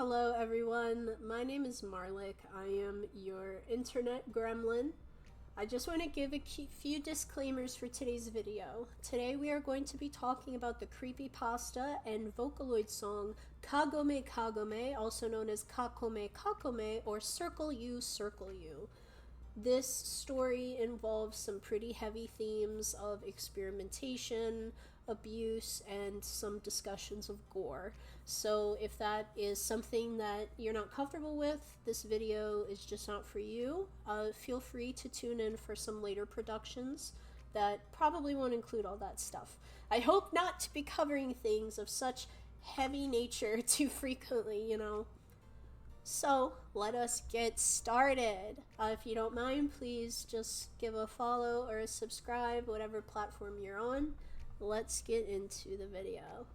Hello everyone, my name is Marlick. I am your internet gremlin. I just want to give a few disclaimers for today's video. Today we are going to be talking about the Creepypasta and Vocaloid song Kagome Kagome, also known as Kakome Kakome or Circle You, Circle You. This story involves some pretty heavy themes of experimentation, abuse, and some discussions of gore. So if that is something that you're not comfortable with, this video is just not for you. Feel free to tune in for some later productions that probably won't include all that stuff. I hope not to be covering things of such heavy nature too frequently, you know. So let us get started. If you don't mind, please just give a follow or a subscribe, whatever platform you're on. Let's get into the video.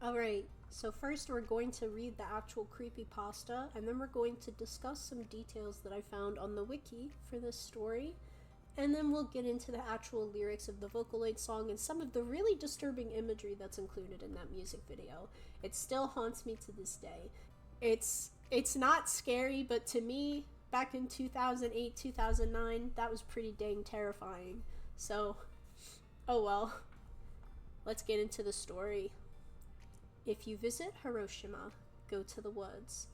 Alright, so first we're going to read the actual creepypasta, and then we're going to discuss some details that I found on the wiki for this story. And then we'll get into the actual lyrics of the Vocaloid song and some of the really disturbing imagery that's included in that music video. It still haunts me to this day. It's not scary, but to me, back in 2008, 2009, that was pretty dang terrifying. So, oh well. Let's get into the story. If you visit Hiroshima, go to the woods.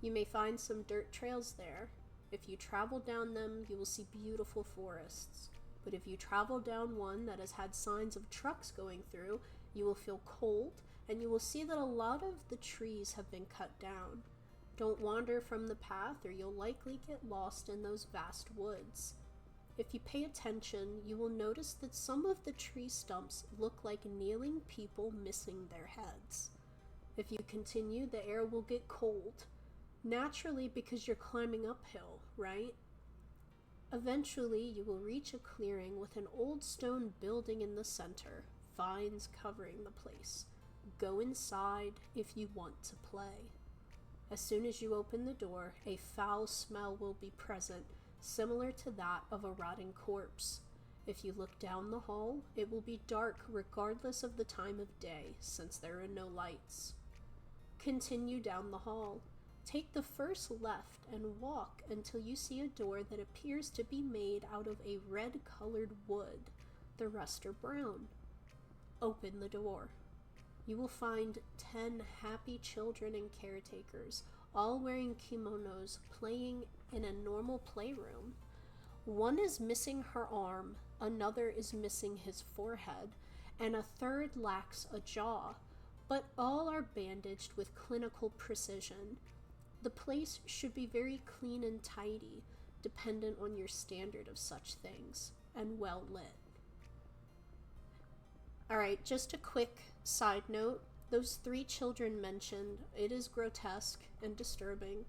You may find some dirt trails there. If you travel down them, you will see beautiful forests. But if you travel down one that has had signs of trucks going through, you will feel cold, and you will see that a lot of the trees have been cut down. Don't wander from the path, or you'll likely get lost in those vast woods. If you pay attention, you will notice that some of the tree stumps look like kneeling people missing their heads. If you continue, the air will get cold. Naturally, because you're climbing uphill, right? Eventually, you will reach a clearing with an old stone building in the center, vines covering the place. Go inside if you want to play. As soon as you open the door, a foul smell will be present, similar to that of a rotting corpse. If you look down the hall, it will be dark regardless of the time of day, since there are no lights. Continue down the hall. Take the first left and walk until you see a door that appears to be made out of a red-colored wood. The rest are brown. Open the door. You will find 10 happy children and caretakers, all wearing kimonos, playing in a normal playroom. One is missing her arm, another is missing his forehead, and a third lacks a jaw, but all are bandaged with clinical precision. The place should be very clean and tidy, dependent on your standard of such things, and well lit. Alright, just a quick side note. Those 3 children mentioned, it is grotesque and disturbing.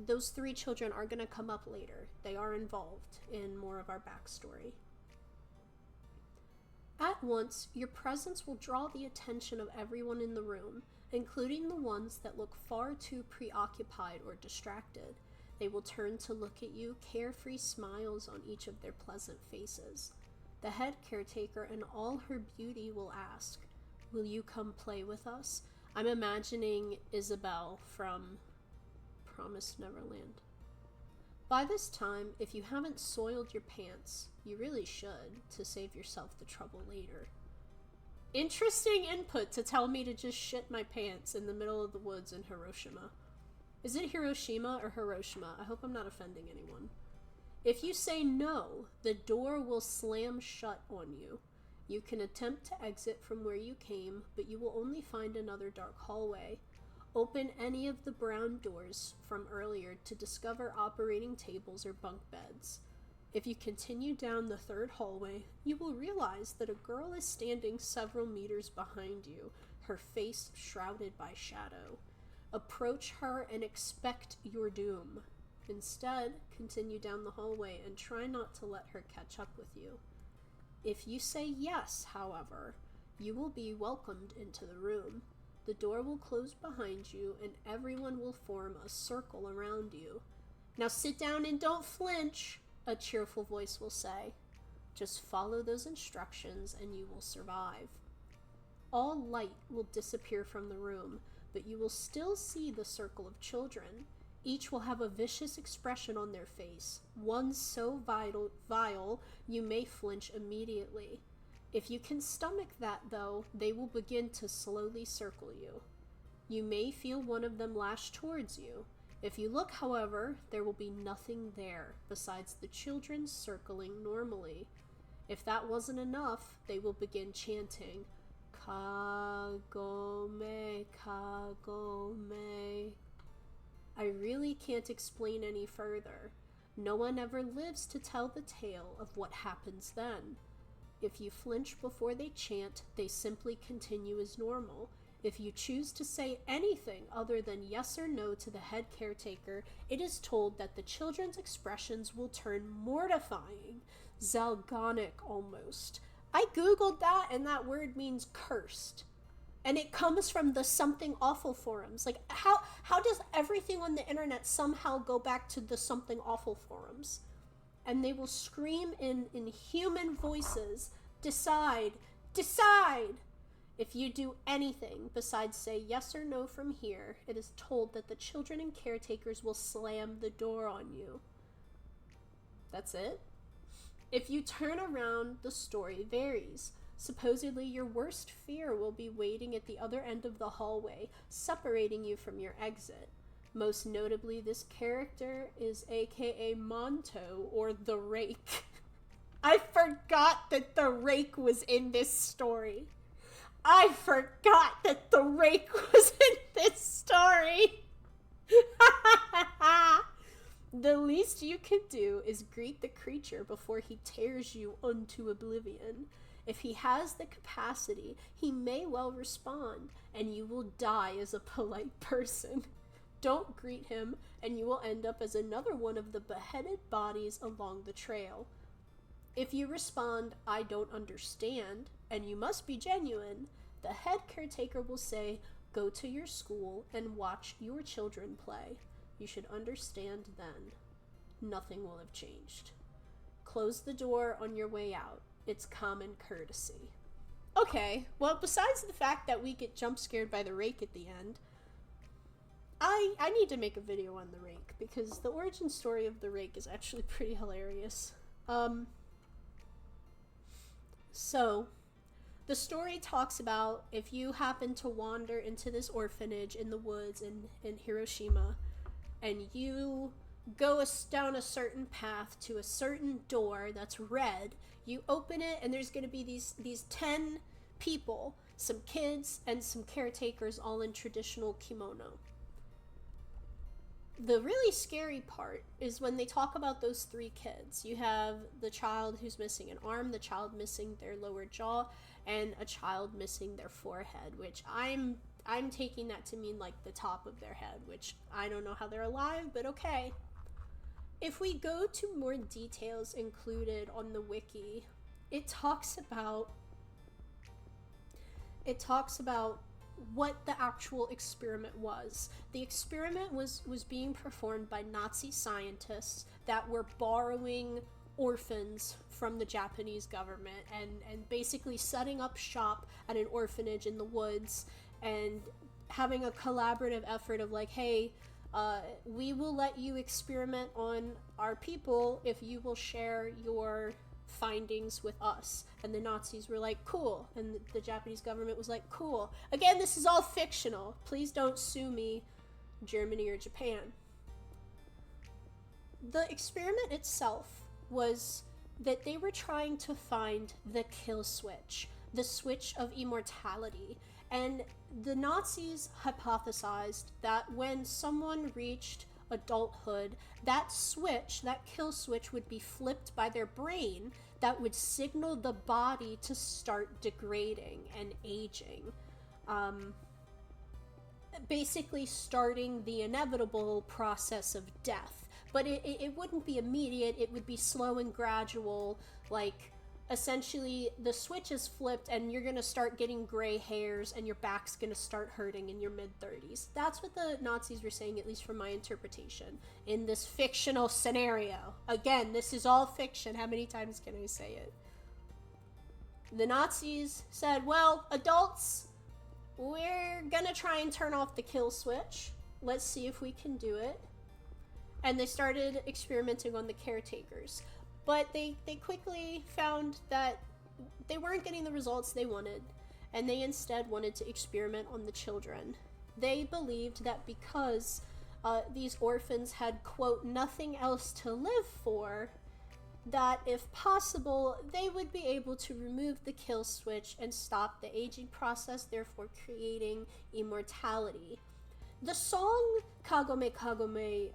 Those 3 children are going to come up later. They are involved in more of our backstory. At once, your presence will draw the attention of everyone in the room, including the ones that look far too preoccupied or distracted. They will turn to look at you, carefree smiles on each of their pleasant faces. The head caretaker in all her beauty will ask, "Will you come play with us?" I'm imagining Isabel from Promised Neverland. By this time, if you haven't soiled your pants, you really should, to save yourself the trouble later. Interesting input to tell me to just shit my pants in the middle of the woods in Hiroshima. Is it Hiroshima or Hiroshima? I hope I'm not offending anyone. If you say no, the door will slam shut on you. You can attempt to exit from where you came, but you will only find another dark hallway. Open any of the brown doors from earlier to discover operating tables or bunk beds. If you continue down the 3rd hallway, you will realize that a girl is standing several meters behind you, her face shrouded by shadow. Approach her and expect your doom. Instead, continue down the hallway and try not to let her catch up with you. If you say yes, however, you will be welcomed into the room. The door will close behind you, and everyone will form a circle around you. "Now sit down and don't flinch," a cheerful voice will say. Just follow those instructions and you will survive. all light will disappear from the room, but you will still see the circle of children. Each will have a vicious expression on their face, one so vile you may flinch immediately. If you can stomach that, though, they will begin to slowly circle you. You may feel one of them lash towards you. If you look, however, there will be nothing there besides the children circling normally. If that wasn't enough, they will begin chanting, Kagome, Kagome. I really can't explain any further. No one ever lives to tell the tale of what happens then. If you flinch before they chant, they simply continue as normal. If you choose to say anything other than yes or no to the head caretaker, it is told that the children's expressions will turn mortifying, zalgonic almost. I googled that, and that word means cursed. And it comes from the Something Awful forums. Like, how does everything on the internet somehow go back to the Something Awful forums? And they will scream in human voices, decide. If you do anything besides say yes or no from here, it is told that the children and caretakers will slam the door on you. That's it? If you turn around, the story varies. Supposedly, your worst fear will be waiting at the other end of the hallway, separating you from your exit. Most notably, this character is aka Monto, or the Rake. I forgot that the Rake was in this story. I forgot that the Rake was in this story. The least you can do is greet the creature before he tears you unto oblivion. If he has the capacity, he may well respond, and you will die as a polite person. Don't greet him, and you will end up as another one of the beheaded bodies along the trail. If you respond, I don't understand, and you must be genuine, the head caretaker will say, go to your school and watch your children play. You should understand then. Nothing will have changed. Close the door on your way out. It's common courtesy. Okay, well, besides the fact that we get jump scared by the Rake at the end, I need to make a video on the Rake, because the origin story of the Rake is actually pretty hilarious. So, the story talks about if you happen to wander into this orphanage in the woods in Hiroshima, and you go down a certain path to a certain door that's red, you open it, and there's going to be these 10 people, some kids and some caretakers, all in traditional kimono. The really scary part is when they talk about those 3 kids. You have the child who's missing an arm, the child missing their lower jaw, and a child missing their forehead, which I'm taking that to mean like the top of their head, which I don't know how they're alive, but okay. If we go to more details included on the wiki, it talks about what the actual experiment was. The experiment was being performed by Nazi scientists that were borrowing orphans from the Japanese government and basically setting up shop at an orphanage in the woods and having a collaborative effort of like, hey, we will let you experiment on our people if you will share your findings with us. And the Nazis were like, cool. And the Japanese government was like, cool. Again, this is all fictional. Please don't sue me, Germany or Japan. The experiment itself was that they were trying to find the kill switch, the switch of immortality. And the Nazis hypothesized that when someone reached adulthood, that switch, that kill switch, would be flipped by their brain that would signal the body to start degrading and aging. Basically starting the inevitable process of death. But it wouldn't be immediate, it would be slow and gradual, like essentially the switch is flipped and you're gonna start getting gray hairs and your back's gonna start hurting in your mid-30s. That's what the Nazis were saying, at least from my interpretation, in this fictional scenario. Again, this is all fiction. How many times can I say it? The Nazis said, well, adults, we're gonna try and turn off the kill switch. Let's see if we can do it. And they started experimenting on the caretakers. But they quickly found that they weren't getting the results they wanted, and they instead wanted to experiment on the children. They believed that because these orphans had, quote, nothing else to live for, that if possible, they would be able to remove the kill switch and stop the aging process, therefore creating immortality. The song Kagome Kagome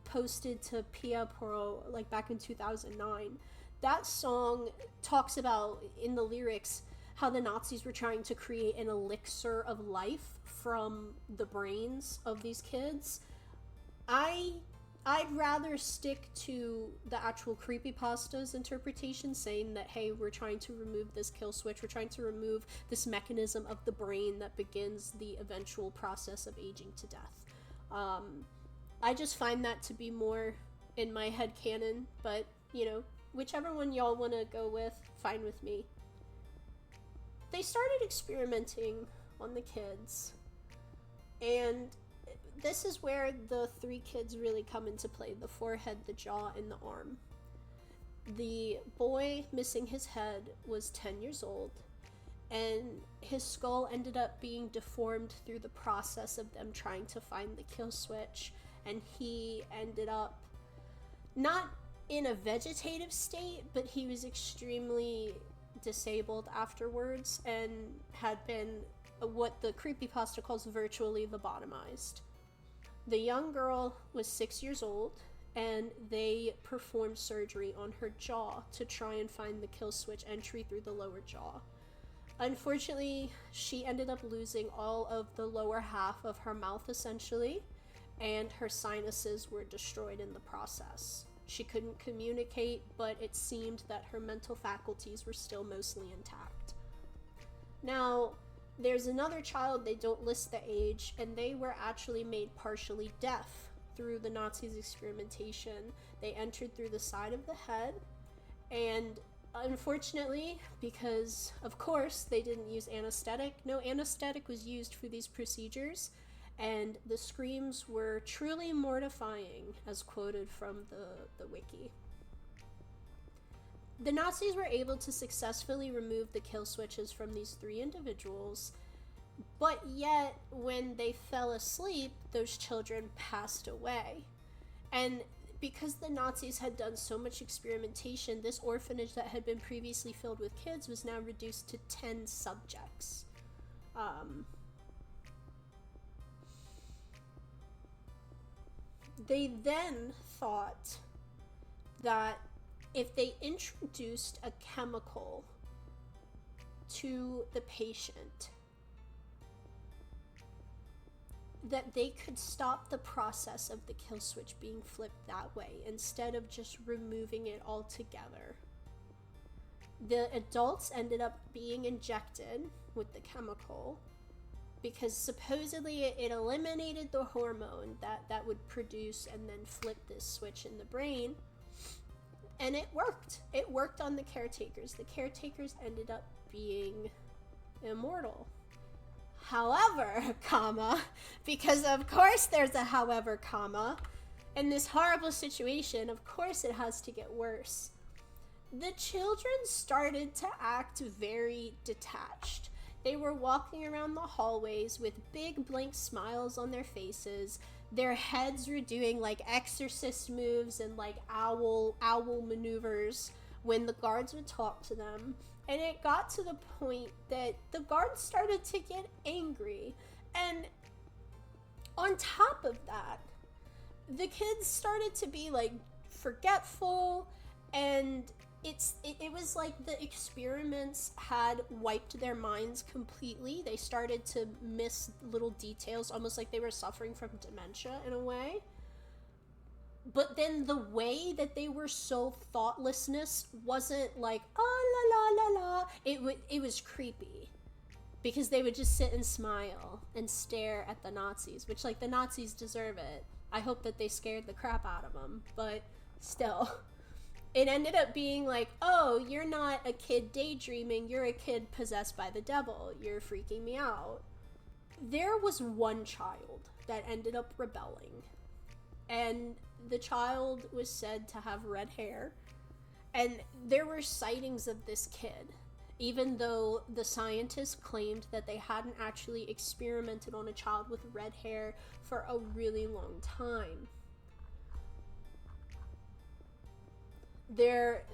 posted to Pia Poro like back in 2009, that song talks about, in the lyrics, how the Nazis were trying to create an elixir of life from the brains of these kids. I'd rather stick to the actual Creepypasta's interpretation, saying that, hey, we're trying to remove this kill switch, we're trying to remove this mechanism of the brain that begins the eventual process of aging to death. I just find that to be more in my head canon, but, you know, whichever one y'all want to go with, fine with me. They started experimenting on the kids, and this is where the three kids really come into play: the forehead, the jaw, and the arm. The boy missing his head was 10 years old, and his skull ended up being deformed through the process of them trying to find the kill switch, and he ended up not in a vegetative state, but he was extremely disabled afterwards and had been what the creepypasta calls virtually lobotomized. The young girl was 6 years old, and they performed surgery on her jaw to try and find the kill switch entry through the lower jaw. Unfortunately, she ended up losing all of the lower half of her mouth, essentially, and her sinuses were destroyed in the process. She couldn't communicate, but it seemed that her mental faculties were still mostly intact. Now, there's another child, they don't list the age, and they were actually made partially deaf through the Nazis' experimentation. They entered through the side of the head, and unfortunately, because of course they didn't use anesthetic, no anesthetic was used for these procedures, and the screams were truly mortifying, as quoted from the wiki. The Nazis were able to successfully remove the kill switches from these three individuals, but yet when they fell asleep, those children passed away. And because the Nazis had done so much experimentation, this orphanage that had been previously filled with kids was now reduced to 10 subjects. They then thought that if they introduced a chemical to the patient, that they could stop the process of the kill switch being flipped that way, instead of just removing it altogether. The adults ended up being injected with the chemical, because supposedly it eliminated the hormone that would produce and then flip this switch in the brain. And it worked. It worked on the caretakers. The caretakers ended up being immortal. However, comma, because of course there's a however, comma, in this horrible situation, of course it has to get worse. The children started to act very detached. They were walking around the hallways with big blank smiles on their faces. Their heads were doing like exorcist moves and like owl maneuvers when the guards would talk to them. And it got to the point that the guards started to get angry. And on top of that, the kids started to be like forgetful, and it was like the experiments had wiped their minds completely. They started to miss little details, almost like they were suffering from dementia in a way. But then the way that they were so thoughtlessness wasn't like, oh, la, la, la, la. It was creepy. Because they would just sit and smile and stare at the Nazis, which, like, the Nazis deserve it. I hope that they scared the crap out of them, but still. it ended up being like, oh, you're not a kid daydreaming, you're a kid possessed by the devil, you're freaking me out. There was one child that ended up rebelling, and the child was said to have red hair, and there were sightings of this kid, even though the scientists claimed that they hadn't actually experimented on a child with red hair for a really long time.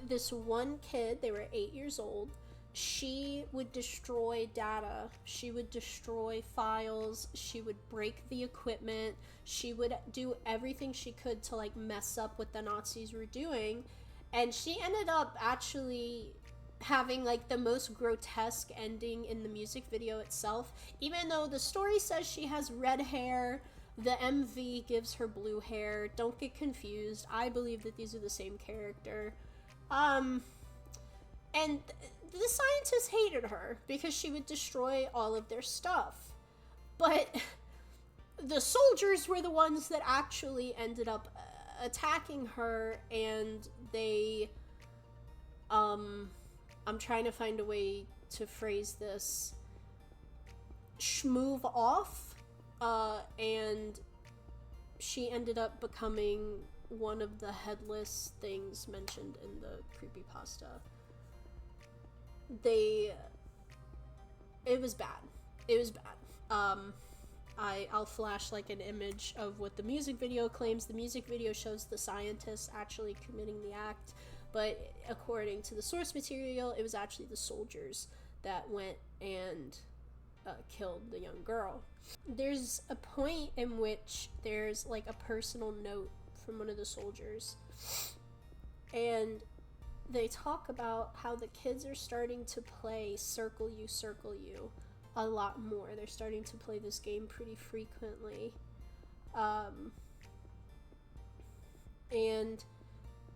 This one kid, they were 8 years old, she would destroy data, she would destroy files, she would break the equipment, she would do everything she could to like mess up what the Nazis were doing, and she ended up actually having like the most grotesque ending in the music video itself. Even though the story says she has red hair, the MV gives her blue hair. Don't get confused. I believe that these are the same character. And the scientists hated her because she would destroy all of their stuff. But the soldiers were the ones that actually ended up attacking her, and they, I'm trying to find a way to phrase this, schmoove off, and she ended up becoming one of the headless things mentioned in the creepypasta. It was bad. It was bad. I'll flash like an image of what the music video claims. The music video shows the scientists actually committing the act, but according to the source material, it was actually the soldiers that went and killed the young girl. There's a point in which there's like a personal note from one of the soldiers, and they talk about how the kids are starting to play Circle You a lot more. They're starting to play this game pretty frequently. And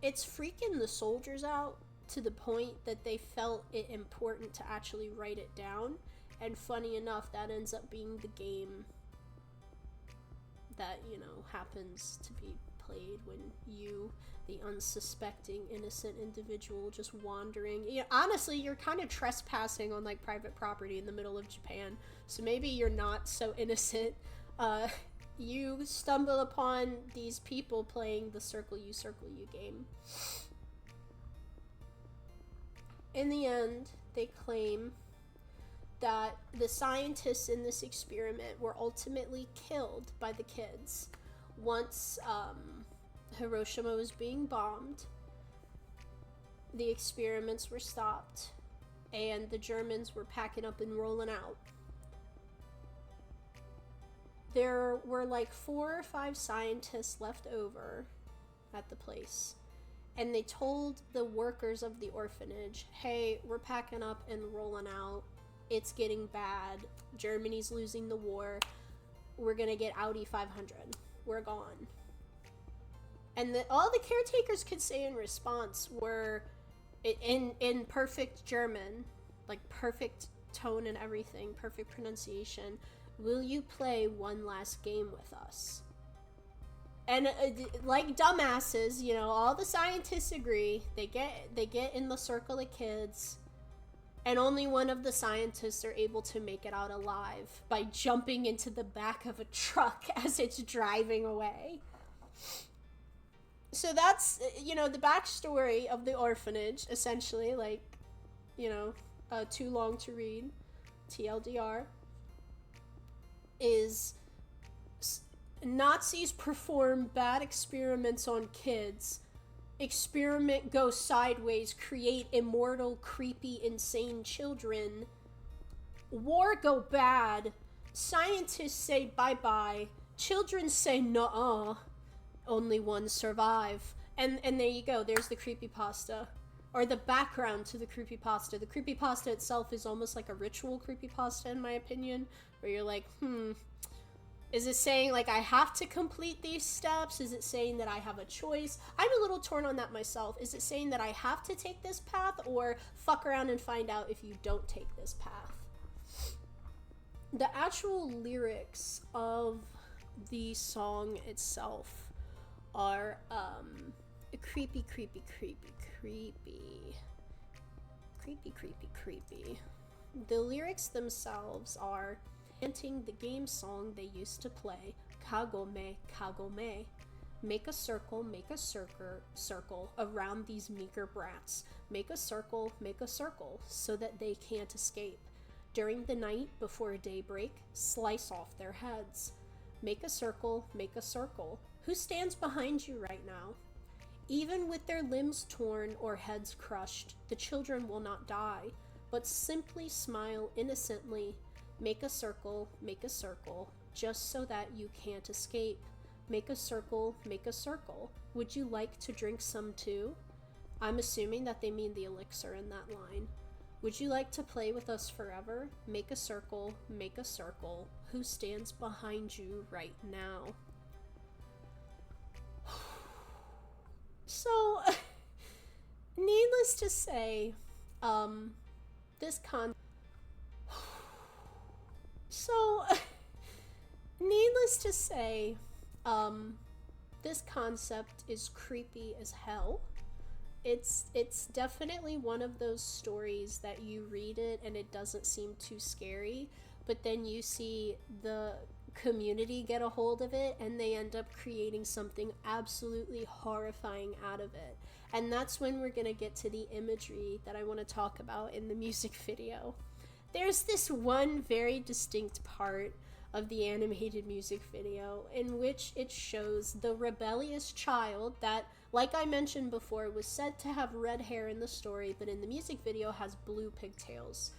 it's freaking the soldiers out to the point that they felt it important to actually write it down. And funny enough, that ends up being the game that, you know, happens to be played when you, the unsuspecting innocent individual just wandering, you know, honestly, you're kind of trespassing on like private property in the middle of Japan, so maybe you're not so innocent. You stumble upon these people playing the Circle You game. In the end, they claim that the scientists in this experiment were ultimately killed by the kids. Once Hiroshima was being bombed, the experiments were stopped, and the Germans were packing up and rolling out. There were like 4 or 5 scientists left over at the place, and they told the workers of the orphanage, hey, we're packing up and rolling out. It's getting bad. Germany's losing the war. We're gonna get Audi 500. We're gone. And all the caretakers could say in response were, in perfect German, like perfect tone and everything, perfect pronunciation, will you play one last game with us? And like dumbasses, you know, all the scientists agree. They get in the circle of kids, and only one of the scientists are able to make it out alive by jumping into the back of a truck as it's driving away. So that's, you know, the backstory of the orphanage, essentially, like, you know, too long to read, TLDR, is Nazis perform bad experiments on kids, experiment goes sideways, create immortal, creepy, insane children, war go bad, scientists say bye-bye, children say nuh-uh, only one survive. And there you go, there's the creepypasta. Or the background to the creepypasta. The creepypasta itself is almost like a ritual creepypasta, in my opinion, where you're like, is it saying, like, I have to complete these steps? Is it saying that I have a choice? I'm a little torn on that myself. Is it saying that I have to take this path, or fuck around and find out if you don't take this path? The actual lyrics of the song itself are creepy, creepy, creepy, Creepy. Creepy, creepy, creepy. The lyrics themselves are chanting the game song they used to play, Kagome, Kagome. Make a circle around these meager brats. Make a circle, so that they can't escape. During the night, before daybreak, slice off their heads. Make a circle, who stands behind you right now? Even with their limbs torn or heads crushed, the children will not die, but simply smile innocently. Make a circle, just so that you can't escape. Make a circle, would you like to drink some too? I'm assuming that they mean the elixir in that line. Would you like to play with us forever? Make a circle, who stands behind you right now? So, needless to say, this concept is creepy as hell. It's definitely one of those stories that you read it and it doesn't seem too scary, but then you see the community get a hold of it and they end up creating something absolutely horrifying out of it. And that's when we're gonna get to the imagery that I want to talk about in the music video. There's this one very distinct part of the animated music video in which it shows the rebellious child that, like I mentioned before, was said to have red hair in the story, but in the music video has blue pigtails.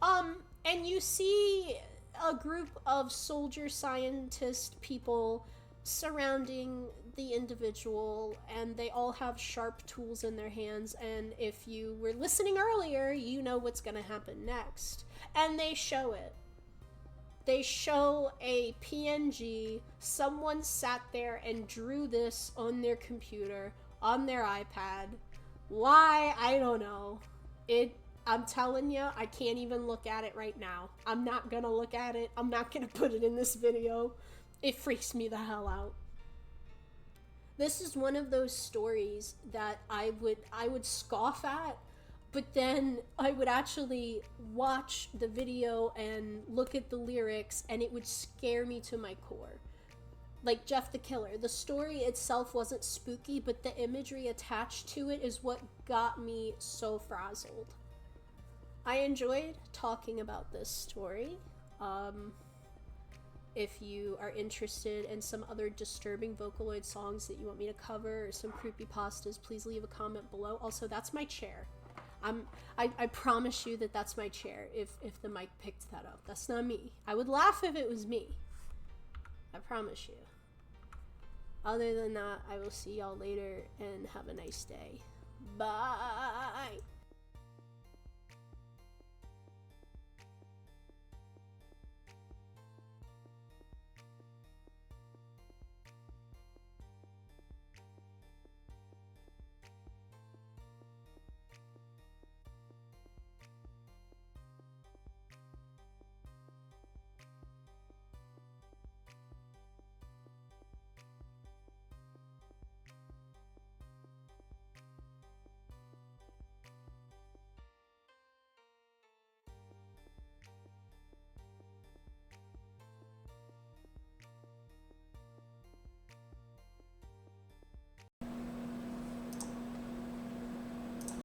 And you see a group of soldier scientist people surrounding the individual, and they all have sharp tools in their hands, and if you were listening earlier, you know what's gonna happen next. And they show it. They show a PNG, someone sat there and drew this on their computer, on their iPad. Why? I don't know. I'm telling you, I can't even look at it right now. I'm not gonna look at it. I'm not gonna put it in this video. It freaks me the hell out. This is one of those stories that I would scoff at, but then I would actually watch the video and look at the lyrics and it would scare me to my core. Like Jeff the Killer. The story itself wasn't spooky, but the imagery attached to it is what got me so frazzled. I enjoyed talking about this story. If you are interested in some other disturbing Vocaloid songs that you want me to cover or some creepypastas, please leave a comment below. Also, that's my chair. I promise you that that's my chair if the mic picked that up. That's not me. I would laugh if it was me. I promise you. Other than that, I will see y'all later and have a nice day. Bye!